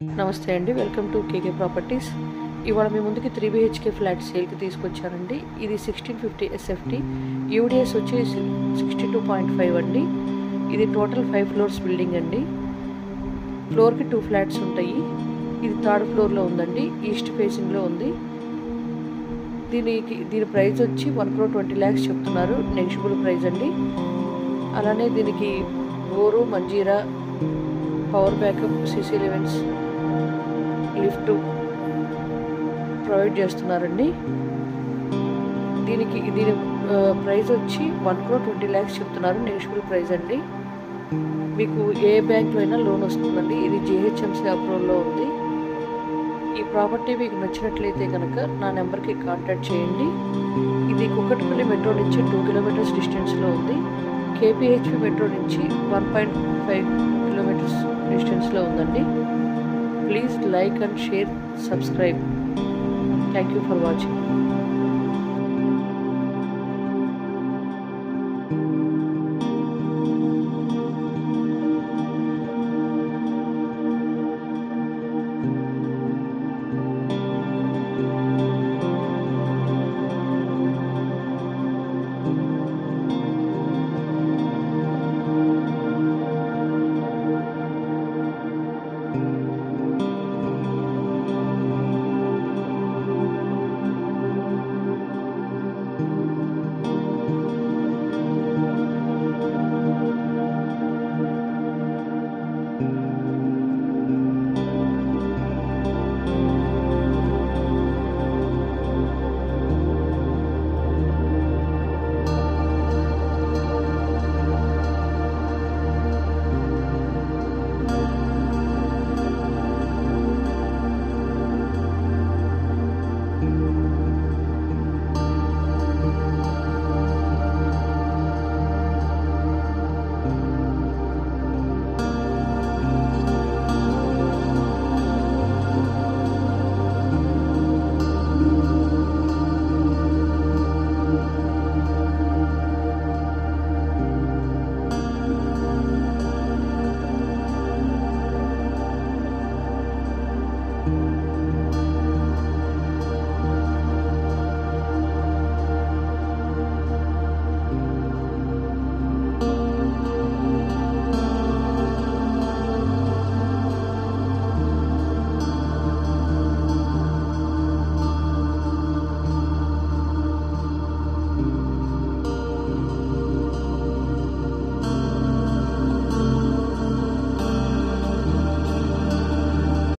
నమస్తే అండి, welcome to KK properties. ఇవాళ మీ ముందుకి 3 BHK ఫ్లాట్ సేల్కి తీసుకొచ్చానండి. ఇది 1650 SFT, యూడిఎస్ వచ్చి 62.5 అండి. ఇది టోటల్ 5 ఫ్లోర్స్ బిల్డింగ్ అండి. ఫ్లోర్కి 2 ఫ్లాట్స్ ఉంటాయి. ఇది 3rd ఫ్లోర్లో ఉందండి, ఈస్ట్ ఫేసింగ్లో ఉంది. దీని ప్రైస్ వచ్చి 1,20 lakhs చెప్తున్నారు, నెగిషియబుల్ ప్రైస్ అండి. అలానే దీనికి bore, Manjira, power backup, CC లెవెన్స్, లిఫ్ట్ ప్రొవైడ్ చేస్తున్నారండి. దీని ప్రైస్ వచ్చి 1,20 lakhs చెప్తున్నారు, నెగిషియబుల్ ప్రైస్ అండి. మీకు ఏ బ్యాంక్లో అయినా లోన్ వస్తుందండి. ఇది GHMC అప్రూవల్లో ఉంది. ఈ ప్రాపర్టీ మీకు నచ్చినట్లయితే కనుక నా నెంబర్కి కాంటాక్ట్ చేయండి. ఇది కుకట్పల్లి మెట్రో నుంచి 2 kilometers డిస్టెన్స్లో ఉంది. KPHP మెట్రో నుంచి 1.5 kilometers డిస్టెన్స్లో ఉందండి. Please like and share, subscribe. Thank you for watching.